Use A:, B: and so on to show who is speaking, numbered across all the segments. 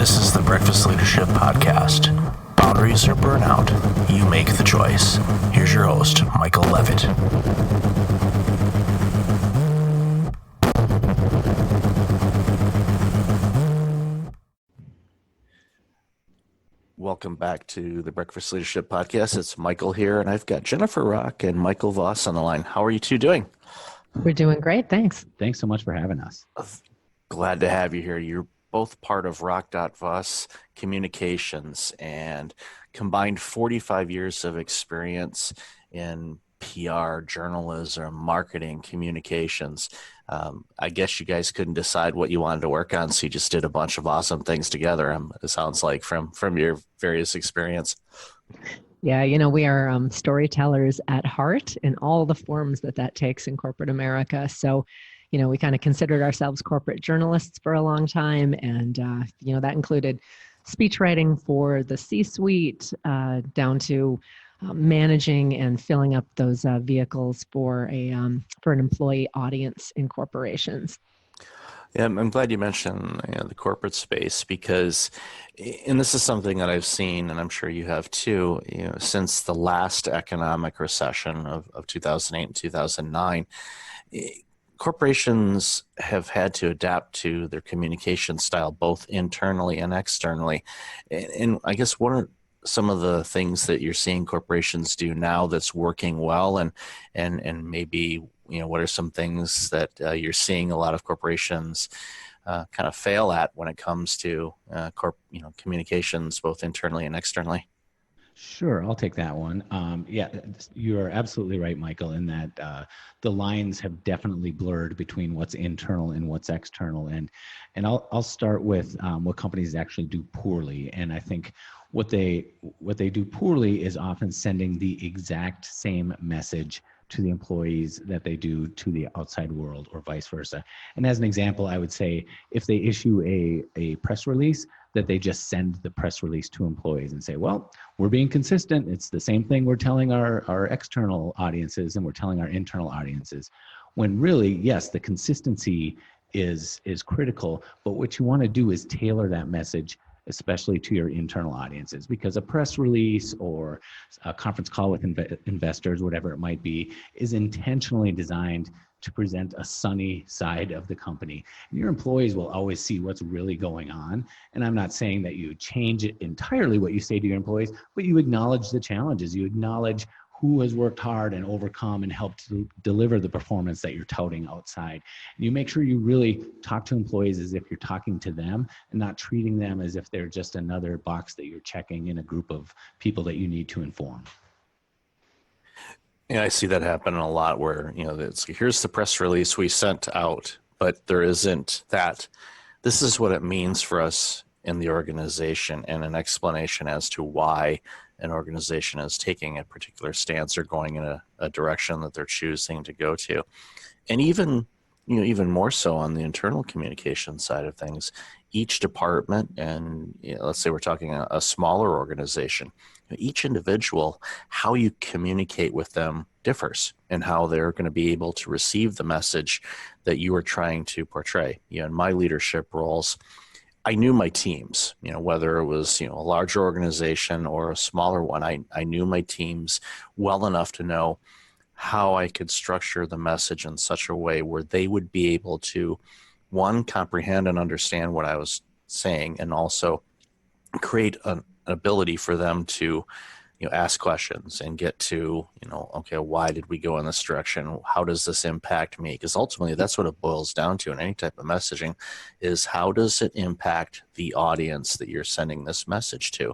A: This is the Breakfast Leadership Podcast. Boundaries or burnout, you make the choice. Here's your host, Michael Levitt. Welcome back to the Breakfast Leadership Podcast. It's Michael here, and I've got Jennifer Rock and Michael Voss on the line. How are you two doing?
B: We're doing great, thanks.
C: Thanks so much for having us.
A: Glad to have you here. You're both part of Rock.Voss Communications and combined 45 years of experience in PR, journalism, marketing, communications. I guess you guys couldn't decide what you wanted to work on, so you just did a bunch of awesome things together. It sounds like from your various experience.
B: Yeah, we are storytellers at heart in all the forms that takes in corporate America. So, we kind of considered ourselves corporate journalists for a long time. And, that included speech writing for the C-suite down to managing and filling up those vehicles for an employee audience in corporations.
A: Yeah, I'm glad you mentioned the corporate space because, and this is something that I've seen, and I'm sure you have too, since the last economic recession of 2008 and 2009, corporations have had to adapt to their communication style, both internally and externally. And I guess what are some of the things that you're seeing corporations do now that's working well, and maybe what are some things that you're seeing a lot of corporations kind of fail at when it comes to communications, both internally and externally?
C: Sure, I'll take that one. Yeah, you're absolutely right, Michael, in that the lines have definitely blurred between what's internal and what's external. And I'll start with what companies actually do poorly. And I think what they do poorly is often sending the exact same message to the employees that they do to the outside world, or vice versa. And as an example, I would say if they issue a press release, that they just send the press release to employees and say, well, we're being consistent. It's the same thing we're telling our external audiences and we're telling our internal audiences. When really, yes, the consistency is critical, but what you want to do is tailor that message especially to your internal audiences, because a press release or a conference call with investors, whatever it might be, is intentionally designed to present a sunny side of the company. And your employees will always see what's really going on. And I'm not saying that you change it entirely what you say to your employees, but you acknowledge the challenges. You acknowledge who has worked hard and overcome and helped to deliver the performance that you're touting outside. And you make sure you really talk to employees as if you're talking to them and not treating them as if they're just another box that you're checking in a group of people that you need to inform.
A: Yeah, I see that happen a lot where, here's the press release we sent out, but there isn't that. This is what it means for us in the organization, and an explanation as to why an organization is taking a particular stance or going in a direction that they're choosing to go to. And even more so on the internal communication side of things, each department, and let's say we're talking a smaller organization, each individual, how you communicate with them differs, and how they're going to be able to receive the message that you are trying to portray. In my leadership roles, I knew my teams, whether it was, a larger organization or a smaller one, I knew my teams well enough to know how I could structure the message in such a way where they would be able to, one, comprehend and understand what I was saying, and also create an ability for them to ask questions and get to, okay, why did we go in this direction? How does this impact me? Because ultimately that's what it boils down to in any type of messaging, is how does it impact the audience that you're sending this message to?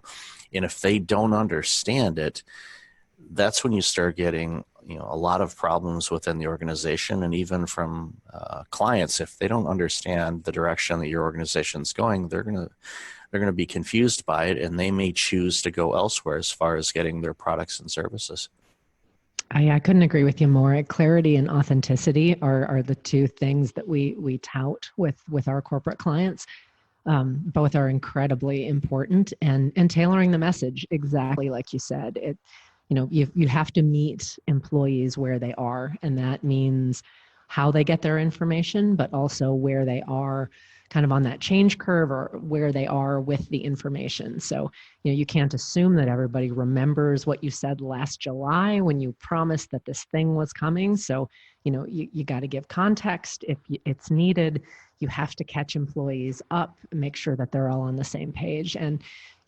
A: And if they don't understand it, that's when you start getting, a lot of problems within the organization, and even from clients. If they don't understand the direction that your organization's going, they're going to be confused by it, and they may choose to go elsewhere as far as getting their products and services.
B: I couldn't agree with you more. Clarity and authenticity are the two things that we tout with our corporate clients. Both are incredibly important, and tailoring the message exactly like you said. You have to meet employees where they are, and that means how they get their information, but also where they are kind of on that change curve or where they are with the information. So, you can't assume that everybody remembers what you said last July when you promised that this thing was coming. So, you got to give context if it's needed. You have to catch employees up, make sure that they're all on the same page. And,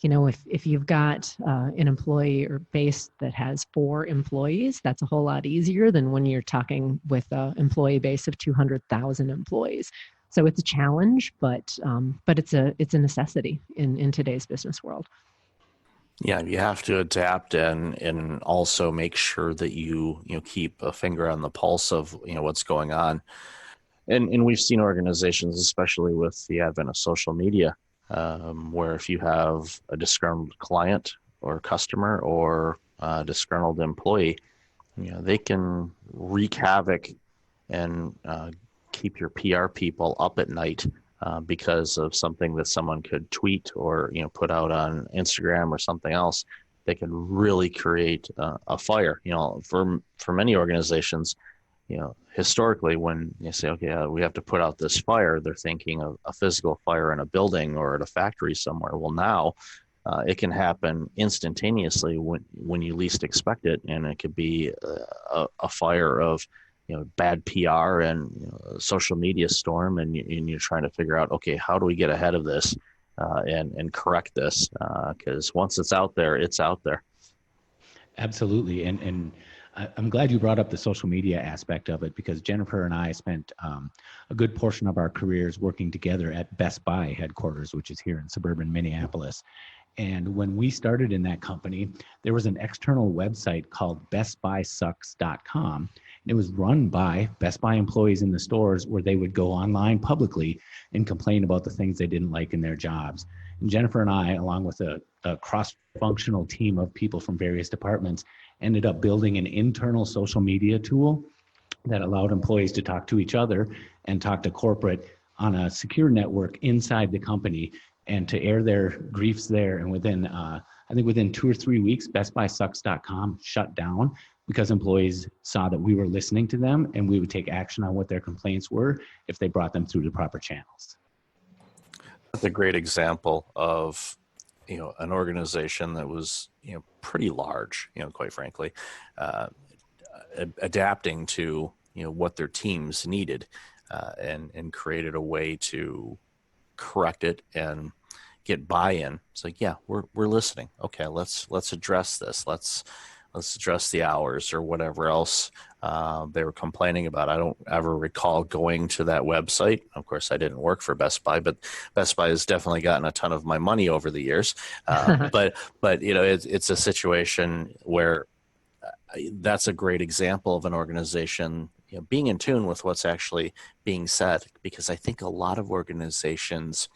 B: if you've got an employee or base that has 4 employees, that's a whole lot easier than when you're talking with an employee base of 200,000 employees. So it's a challenge, but it's a necessity in today's business world.
A: Yeah, you have to adapt and also make sure that you keep a finger on the pulse of what's going on. And we've seen organizations, especially with the advent of social media, where if you have a disgruntled client or customer or a disgruntled employee, they can wreak havoc and keep your PR people up at night because of something that someone could tweet or put out on Instagram or something else. They can really create a fire. For many organizations, historically, when you say, okay, we have to put out this fire, they're thinking of a physical fire in a building or at a factory somewhere. Well, now it can happen instantaneously when you least expect it, and it could be a fire of bad PR and social media storm, and you're trying to figure out, okay, how do we get ahead of this and correct this? Because once it's out there, it's out there.
C: Absolutely, and I'm glad you brought up the social media aspect of it, because Jennifer and I spent a good portion of our careers working together at Best Buy headquarters, which is here in suburban Minneapolis. And when we started in that company, there was an external website called bestbuysucks.com. And it was run by Best Buy employees in the stores, where they would go online publicly and complain about the things they didn't like in their jobs. And Jennifer and I, along with a cross-functional team of people from various departments, ended up building an internal social media tool that allowed employees to talk to each other and talk to corporate on a secure network inside the company, and to air their griefs there. And within, I think within 2 or 3 weeks, bestbuysucks.com shut down, because employees saw that we were listening to them and we would take action on what their complaints were if they brought them through the proper channels.
A: That's a great example of an organization that was pretty large, quite frankly, adapting to what their teams needed, and created a way to correct it and get buy-in. It's like, yeah, we're listening. Okay, let's address this. Let's address the hours or whatever else they were complaining about. I don't ever recall going to that website. Of course, I didn't work for Best Buy, but Best Buy has definitely gotten a ton of my money over the years. But it's a situation where that's a great example of an organization being in tune with what's actually being said, because I think a lot of organizations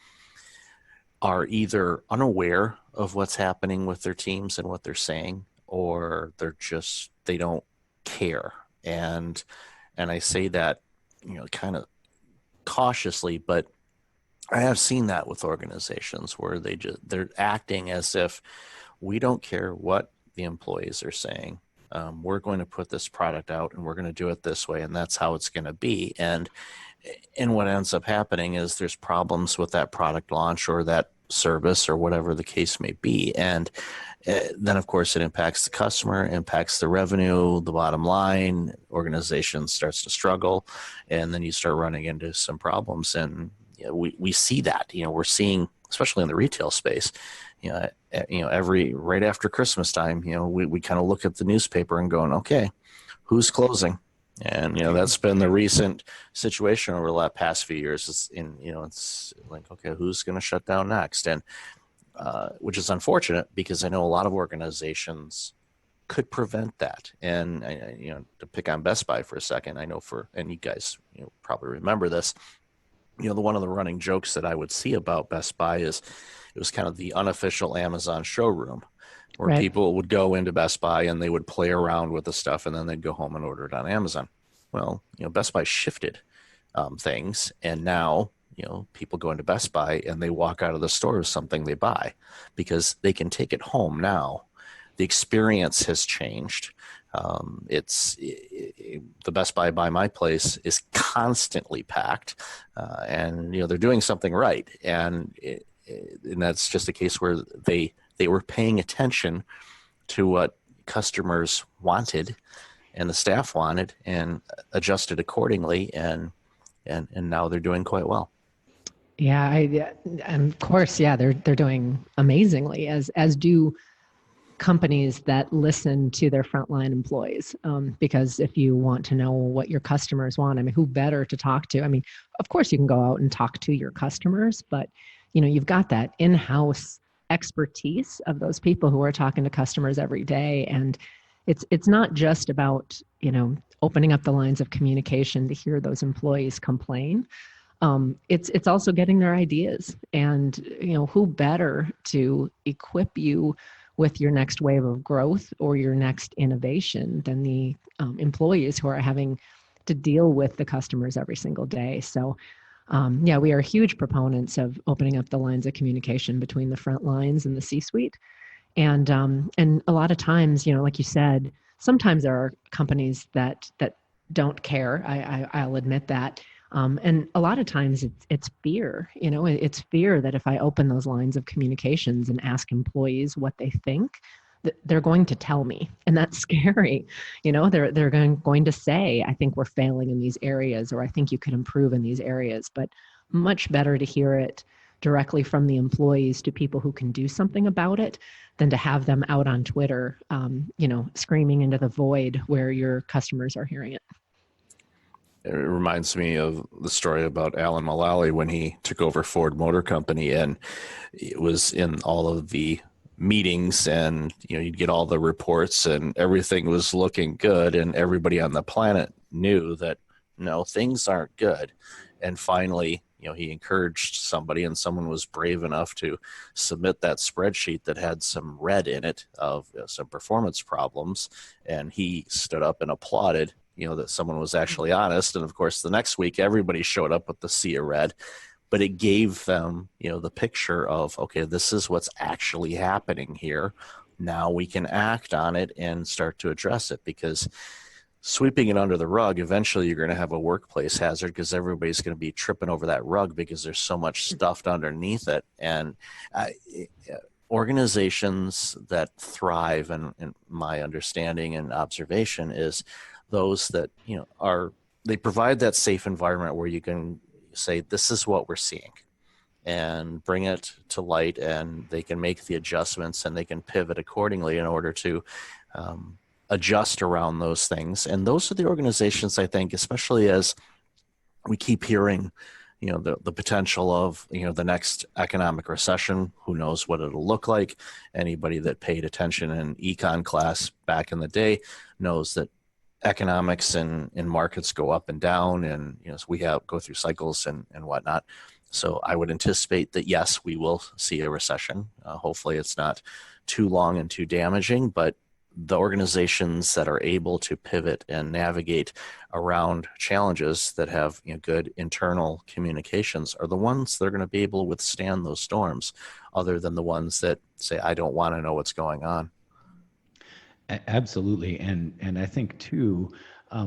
A: are either unaware of what's happening with their teams and what they're saying, or they don't care. And I say that, kind of cautiously, but I have seen that with organizations where they're acting as if we don't care what the employees are saying. We're going to put this product out and we're going to do it this way, and that's how it's going to be. And what ends up happening is there's problems with that product launch or that service or whatever the case may be. And then, of course, it impacts the customer, impacts the revenue, the bottom line. Organization starts to struggle, and then you start running into some problems. And we see that. We're seeing, especially in the retail space, right after Christmas time, we kind of look at the newspaper and going, okay, who's closing? And that's been the recent situation over the past few years. It's like, okay, who's going to shut down next? And which is unfortunate, because I know a lot of organizations could prevent that. And to pick on Best Buy for a second, I know and you guys probably remember this. One of the running jokes that I would see about Best Buy is it was kind of the unofficial Amazon showroom, where
B: Right.
A: people would go into Best Buy and they would play around with the stuff, and then they'd go home and order it on Amazon. Well, Best Buy shifted things, and now people go into Best Buy and they walk out of the store with something they buy, because they can take it home now. The experience has changed. The Best Buy by my place is constantly packed, and they're doing something right, and that's just a case where they were paying attention to what customers wanted and the staff wanted and adjusted accordingly, and now they're doing quite well.
B: Yeah, and of course, yeah, they're doing amazingly, as do companies that listen to their frontline employees. Because if you want to know what your customers want, I mean, who better to talk to? I mean, of course, you can go out and talk to your customers, but you've got that in-house expertise of those people who are talking to customers every day, and it's not just about opening up the lines of communication to hear those employees complain. It's also getting their ideas, and who better to equip you with your next wave of growth or your next innovation than the employees who are having to deal with the customers every single day. So yeah, we are huge proponents of opening up the lines of communication between the front lines and the C-suite. And a lot of times, like you said, sometimes there are companies that don't care. I'll admit that. And a lot of times it's fear. It's fear that if I open those lines of communications and ask employees what they think, that they're going to tell me, and that's scary. They're going to say, I think we're failing in these areas, or I think you could improve in these areas. But much better to hear it directly from the employees to people who can do something about it than to have them out on Twitter, screaming into the void where your customers are hearing it.
A: It reminds me of the story about Alan Mulally when he took over Ford Motor Company, and it was in all of the meetings, and you'd get all the reports and everything was looking good, and everybody on the planet knew that no, things aren't good. And finally, he encouraged somebody, and someone was brave enough to submit that spreadsheet that had some red in it of some performance problems, and he stood up and applauded that someone was actually honest. And of course, the next week, everybody showed up with the sea of red, but it gave them, the picture of, okay, this is what's actually happening here. Now we can act on it and start to address it, because sweeping it under the rug, eventually you're going to have a workplace hazard, because everybody's going to be tripping over that rug because there's so much stuffed underneath it. And organizations that thrive, and my understanding and observation is those that they provide that safe environment where you can say, this is what we're seeing, and bring it to light, and they can make the adjustments and they can pivot accordingly in order to adjust around those things. And those are the organizations, I think, especially as we keep hearing the potential of the next economic recession. Who knows what it'll look like? Anybody that paid attention in econ class back in the day knows that economics and markets go up and down, and so we go through cycles and whatnot. So I would anticipate that, yes, we will see a recession. Hopefully it's not too long and too damaging, but the organizations that are able to pivot and navigate around challenges that have good internal communications are the ones that are going to be able to withstand those storms, other than the ones that say, I don't want to know what's going on.
C: Absolutely. And I think too,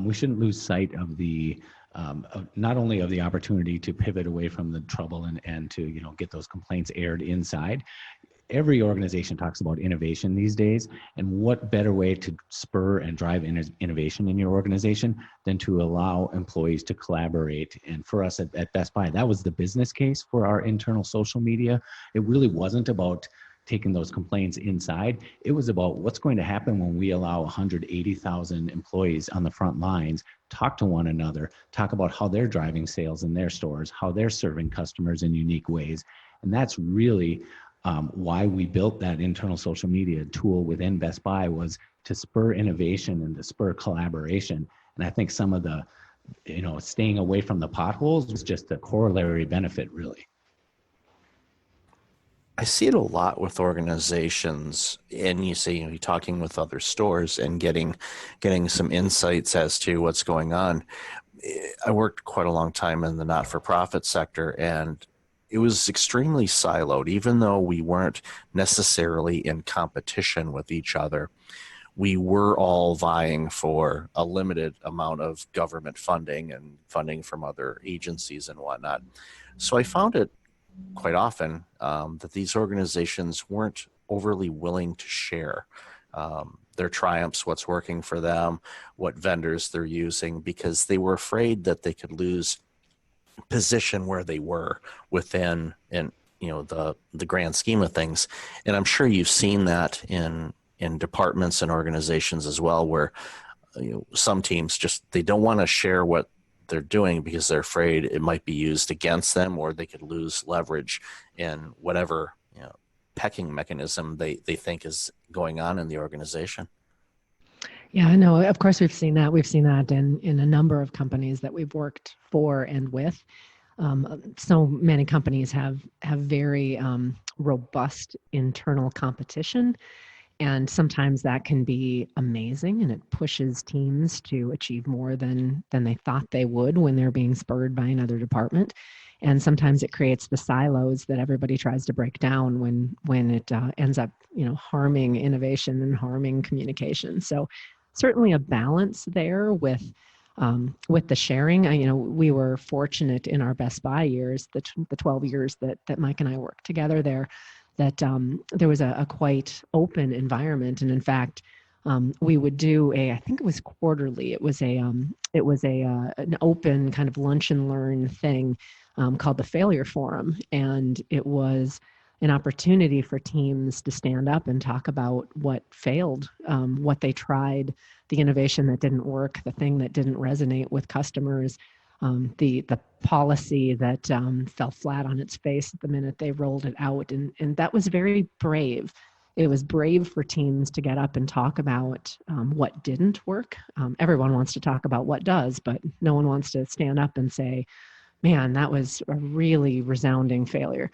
C: we shouldn't lose sight of not only of the opportunity to pivot away from the trouble and to, get those complaints aired inside. Every organization talks about innovation these days, and what better way to spur and drive innovation in your organization than to allow employees to collaborate. And for us at Best Buy, that was the business case for our internal social media. It really wasn't about taking those complaints inside. It was about what's going to happen when we allow 180,000 employees on the front lines talk to one another, talk about how they're driving sales in their stores, how they're serving customers in unique ways. And that's really why we built that internal social media tool within Best Buy, was to spur innovation and to spur collaboration. And I think some of the, staying away from the potholes was just a corollary benefit, really.
A: I see it a lot with organizations, and you say, you're talking with other stores and getting some insights as to what's going on. I worked quite a long time in the not-for-profit sector, and it was extremely siloed. Even though we weren't necessarily in competition with each other, we were all vying for a limited amount of government funding and funding from other agencies and whatnot. So I found it quite often that these organizations weren't overly willing to share their triumphs, what's working for them, what vendors they're using, because they were afraid that they could lose position where they were within the grand scheme of things. And I'm sure you've seen that in departments and organizations as well, where some teams just, they don't want to share what they're doing because they're afraid it might be used against them, or they could lose leverage in whatever pecking mechanism they think is going on in the organization.
B: Yeah, no, of course we've seen that. We've seen that in a number of companies that we've worked for and with. So many companies have very robust internal competition, and sometimes that can be amazing, and it pushes teams to achieve more than they thought they would when they're being spurred by another department. And sometimes it creates the silos that everybody tries to break down when it ends up harming innovation and harming communication. So certainly a balance there with the sharing. We were fortunate in our Best Buy years, the 12 years that Mike and I worked together there, that there was a quite open environment. And in fact, we would do I think it was quarterly. It was an open kind of lunch and learn thing called the Failure Forum. And it was an opportunity for teams to stand up and talk about what failed, what they tried, the innovation that didn't work, the thing that didn't resonate with customers, the policy that fell flat on its face the minute they rolled it out. And that was very brave. It was brave for teams to get up and talk about what didn't work. Everyone wants to talk about what does, but no one wants to stand up and say, man, that was a really resounding failure.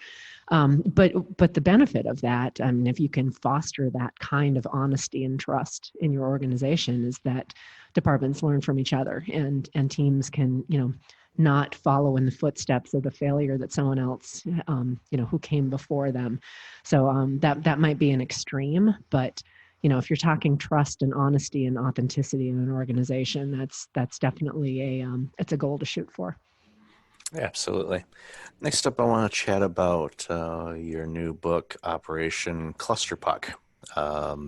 B: But the benefit of that, I mean, if you can foster that kind of honesty and trust in your organization, is that departments learn from each other, and teams can, not follow in the footsteps of the failure that someone else, who came before them. So that might be an extreme, but if you're talking trust and honesty and authenticity in an organization, that's definitely it's a goal to shoot for.
A: Absolutely. Next up, I want to chat about your new book, Operation Clusterpuck.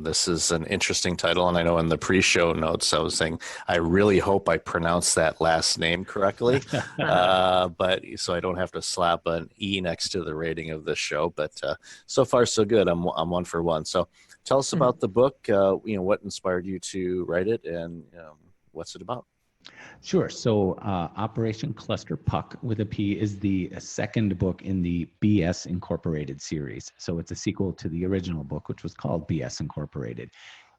A: This is an interesting title, and I know in the pre-show notes I was saying I really hope I pronounced that last name correctly, but so I don't have to slap an E next to the rating of this show. But so far, so good. I'm 1 for 1. So tell us about the book. What inspired you to write it, and what's it about?
C: Sure. So Operation Clusterpuck with a P is the second book in the BS Incorporated series. So it's a sequel to the original book, which was called BS Incorporated.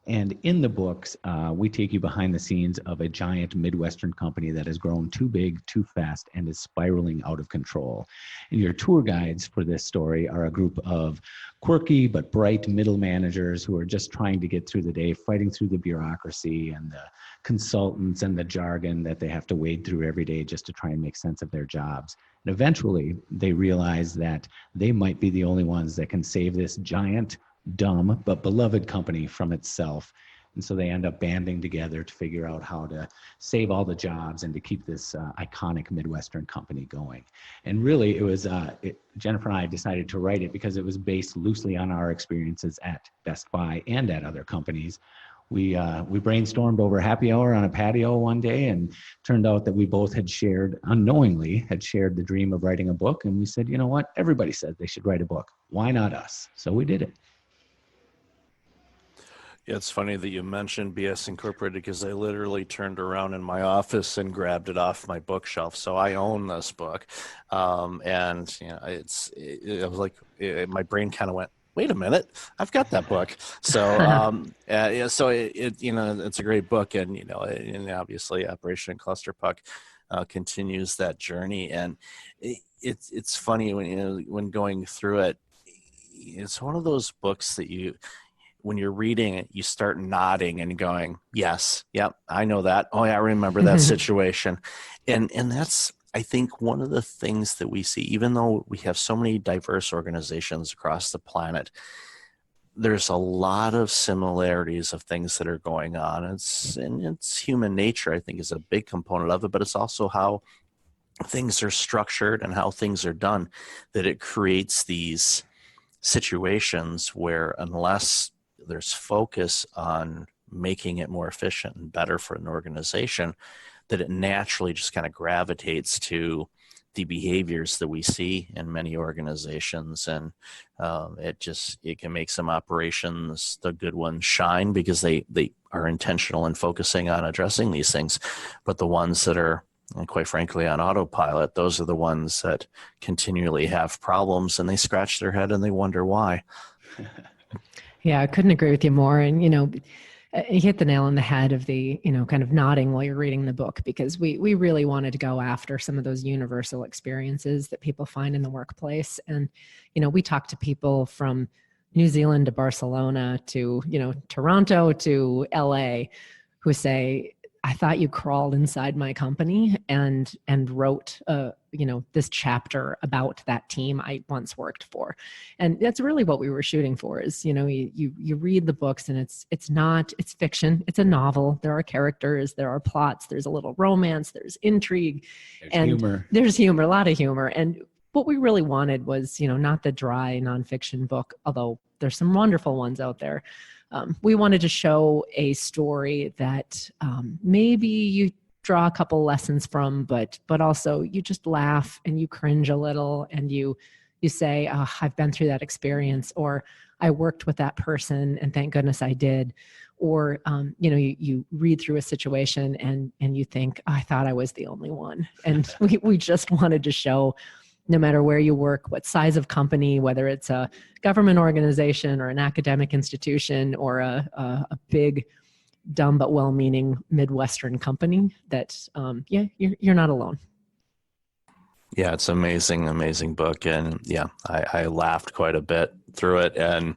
C: And in the books, we take you behind the scenes of a giant Midwestern company that has grown too big, too fast, and is spiraling out of control. And your tour guides for this story are a group of quirky but bright middle managers who are just trying to get through the day, fighting through the bureaucracy and the consultants and the jargon that they have to wade through every day just to try and make sense of their jobs. And eventually, they realize that they might be the only ones that can save this giant, dumb but beloved company from itself. And so they end up banding together to figure out how to save all the jobs and to keep this iconic Midwestern company going. And really, it was Jennifer and I decided to write it because it was based loosely on our experiences at Best Buy and at other companies. We brainstormed over happy hour on a patio one day, and turned out that we both unknowingly had shared the dream of writing a book. And we said, you know what? Everybody said they should write a book. Why not us? So we did it.
A: Yeah, it's funny that you mentioned BS Incorporated, because I literally turned around in my office and grabbed it off my bookshelf. So I own this book, and I was like, my brain kind of went, wait a minute, I've got that book. So so it's a great book, and and obviously Operation Clusterpuck continues that journey, and it's funny when going through it. It's one of those books that when you're reading it, you start nodding and going, yes, yep, I know that. Oh, yeah, I remember that situation. And that's, I think, one of the things that we see, even though we have so many diverse organizations across the planet, there's a lot of similarities of things that are going on. It's human nature, I think, is a big component of it, but it's also how things are structured and how things are done, that it creates these situations where, unless there's focus on making it more efficient and better for an organization, that it naturally just kind of gravitates to the behaviors that we see in many organizations. And it can make some operations, the good ones, shine because they are intentional in focusing on addressing these things. But the ones that are, and quite frankly, on autopilot, those are the ones that continually have problems, and they scratch their head and they wonder why.
B: Yeah, I couldn't agree with you more. And, you hit the nail on the head of the, kind of nodding while you're reading the book, because we really wanted to go after some of those universal experiences that people find in the workplace. And, we talk to people from New Zealand to Barcelona to, Toronto to LA, who say, I thought you crawled inside my company and wrote, this chapter about that team I once worked for. And that's really what we were shooting for is, you read the books and it's fiction. It's a novel. There are characters, there are plots, there's a little romance, there's intrigue, there's humor, a lot of humor. And what we really wanted was, not the dry nonfiction book, although there's some wonderful ones out there. We wanted to show a story that maybe you draw a couple lessons from, but also you just laugh and you cringe a little and you say, oh, I've been through that experience, or I worked with that person and thank goodness I did. Or, you read through a situation and you think, oh, I thought I was the only one. And we just wanted to show, no matter where you work, what size of company, whether it's a government organization or an academic institution or a big, dumb but well-meaning Midwestern company, that you're not alone.
A: Yeah, it's amazing book, and I laughed quite a bit through it and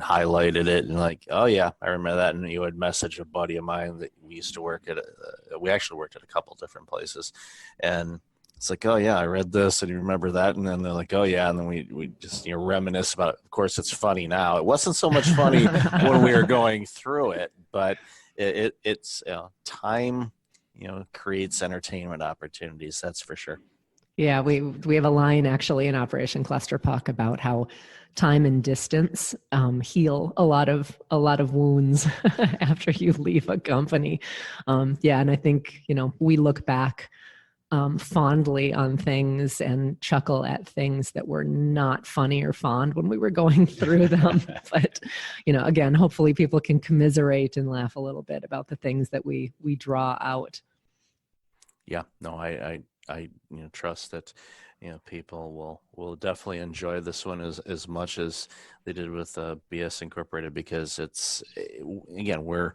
A: highlighted it and like, oh yeah, I remember that. And you would message a buddy of mine that we used to work at. We actually worked at a couple different places, and it's like, oh yeah, I read this and you remember that. And then they're like, oh yeah. And then we just, reminisce about it. Of course, it's funny now. It wasn't so much funny when we were going through it, but it's time, creates entertainment opportunities. That's for sure.
B: Yeah. We have a line actually in Operation Clusterpuck about how time and distance heal a lot of wounds after you leave a company. And I think, we look back fondly on things and chuckle at things that were not funny or fond when we were going through them. But, again, hopefully people can commiserate and laugh a little bit about the things that we draw out.
A: Yeah, no, I trust that, people will definitely enjoy this one as much as they did with BS Incorporated, because it's, again, we're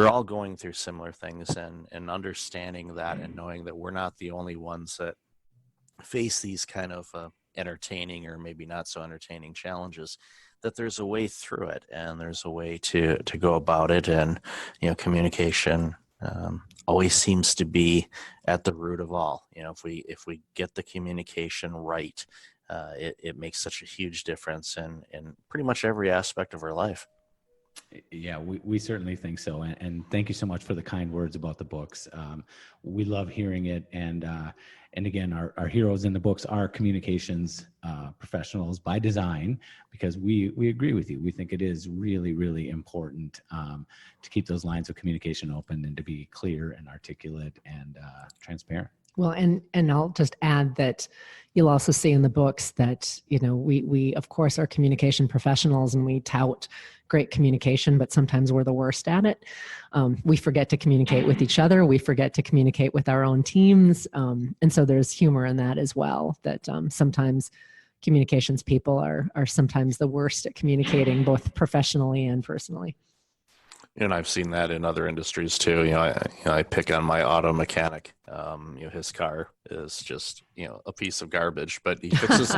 A: all going through similar things, and understanding that and knowing that we're not the only ones that face these kind of entertaining or maybe not so entertaining challenges, that there's a way through it and there's a way to go about it. And, communication always seems to be at the root of all. If we get the communication right, it makes such a huge difference in pretty much every aspect of our life.
C: Yeah, we certainly think so. And thank you so much for the kind words about the books. We love hearing it. And again, our heroes in the books are communications professionals by design, because we agree with you. We think it is really, really important to keep those lines of communication open and to be clear and articulate and transparent.
B: Well, and I'll just add that you'll also see in the books that, we of course are communication professionals and we tout great communication, but sometimes we're the worst at it. We forget to communicate with each other. We forget to communicate with our own teams. And so there's humor in that as well, that sometimes communications people are sometimes the worst at communicating, both professionally and personally.
A: And I've seen that in other industries too. I pick on my auto mechanic His car is just, a piece of garbage, but he fixes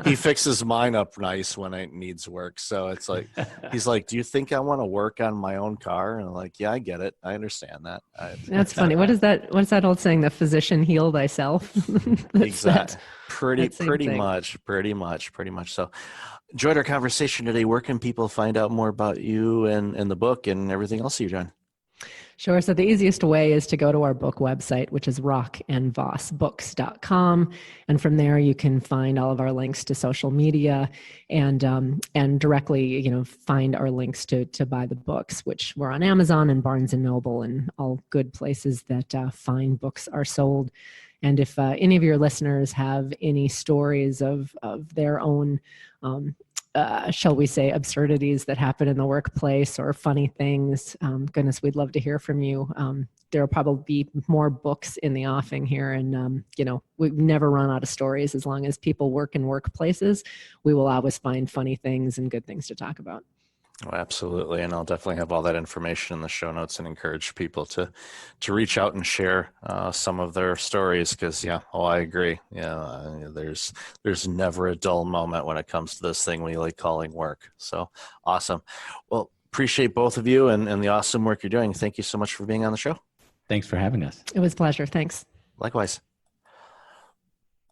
A: he fixes mine up nice when it needs work. So it's like, he's like, do you think I want to work on my own car? And I'm like, yeah, I get it. I understand that.
B: That's funny. What's that old saying? The physician heal thyself.
A: Exactly. Pretty
B: thing.
A: much. So enjoyed our conversation today. Where can people find out more about you and the book and everything else you've done?
B: Sure. So the easiest way is to go to our book website, which is rockandvossbooks.com. And from there, you can find all of our links to social media and directly, find our links to buy the books, which we're on Amazon and Barnes and Noble and all good places that fine books are sold. And if any of your listeners have any stories of their own, shall we say, absurdities that happen in the workplace or funny things, goodness, we'd love to hear from you. There will probably be more books in the offing here. And, we've never run out of stories. As long as people work in workplaces, we will always find funny things and good things to talk about.
A: Oh, absolutely. And I'll definitely have all that information in the show notes and encourage people to reach out and share some of their stories because, I agree. There's never a dull moment when it comes to this thing we like calling work. So awesome. Well, appreciate both of you and the awesome work you're doing. Thank you so much for being on the show.
C: Thanks for having us.
B: It was a pleasure. Thanks.
A: Likewise.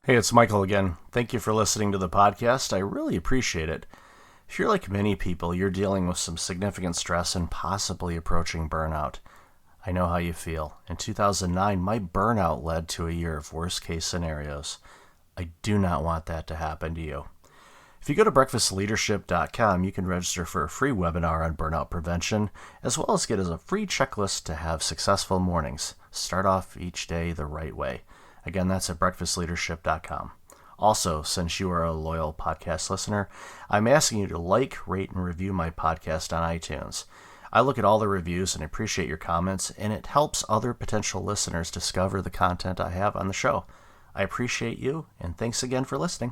A: Hey, it's Michael again. Thank you for listening to the podcast. I really appreciate it. If you're like many people, you're dealing with some significant stress and possibly approaching burnout. I know how you feel. In 2009, my burnout led to a year of worst-case scenarios. I do not want that to happen to you. If you go to breakfastleadership.com, you can register for a free webinar on burnout prevention, as well as get a free checklist to have successful mornings. Start off each day the right way. Again, that's at breakfastleadership.com. Also, since you are a loyal podcast listener, I'm asking you to like, rate, and review my podcast on iTunes. I look at all the reviews and appreciate your comments, and it helps other potential listeners discover the content I have on the show. I appreciate you, and thanks again for listening.